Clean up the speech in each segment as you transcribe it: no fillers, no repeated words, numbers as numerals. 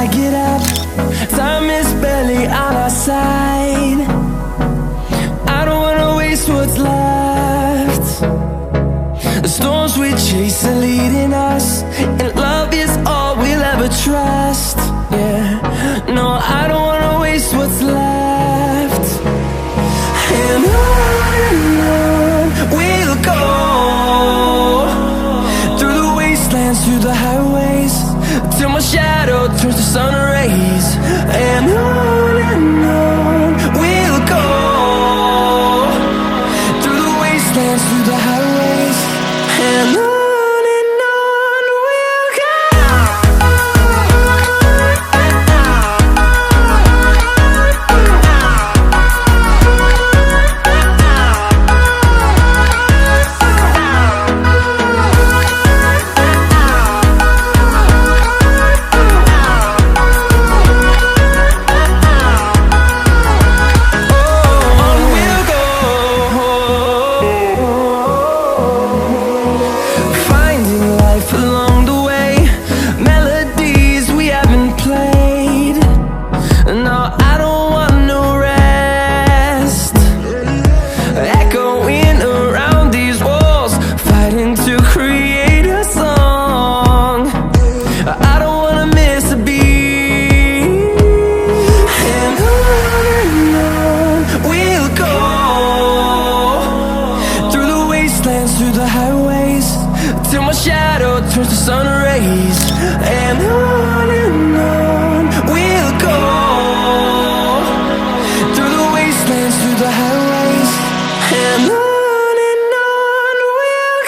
I get up. Time is barely on our side. I don't wanna waste what's left. The storms we chase are leading us, and love is all we'll ever trust. Yeah, no, I don't wanna waste what's left. And on we'll go, through the wastelands, through the highways, till my shadow turns to sun rays. And on we'll go, through the wastelands, through the highways, and on we'll go. Through the highways, till my shadow turns to sun rays. And on we'll go, through the wastelands, through the highways, and on we'll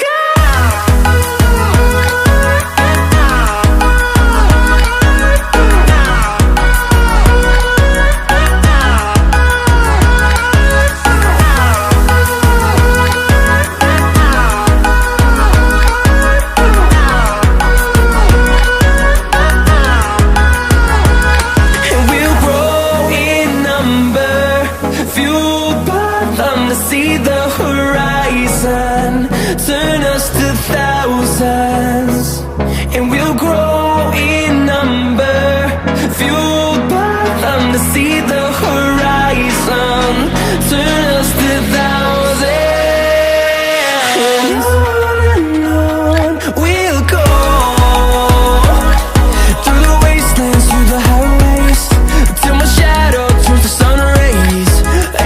go. See the horizon, turn us to thousands, and we'll grow in number, fueled by them. To see the horizon, turn us to thousands, and on we'll go, through the wastelands, through the highways, till my shadow turns to sun rays. And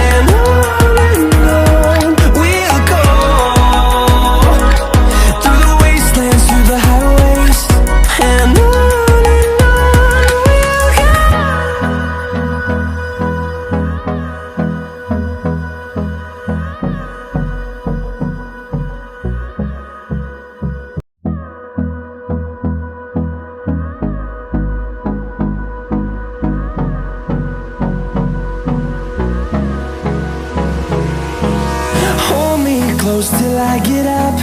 close till I get up.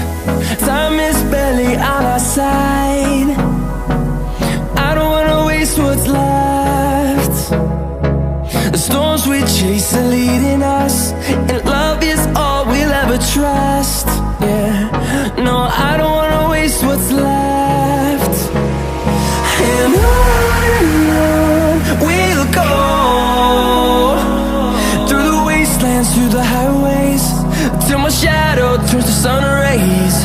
Time is barely on our side. I don't wanna waste what's left. The storms we chase are leading us, and love is all we'll ever trust. Yeah, no, I don't wanna waste what's left. And on we'll go, through the wastelands, through the highways, till my shadow turns to sun rays.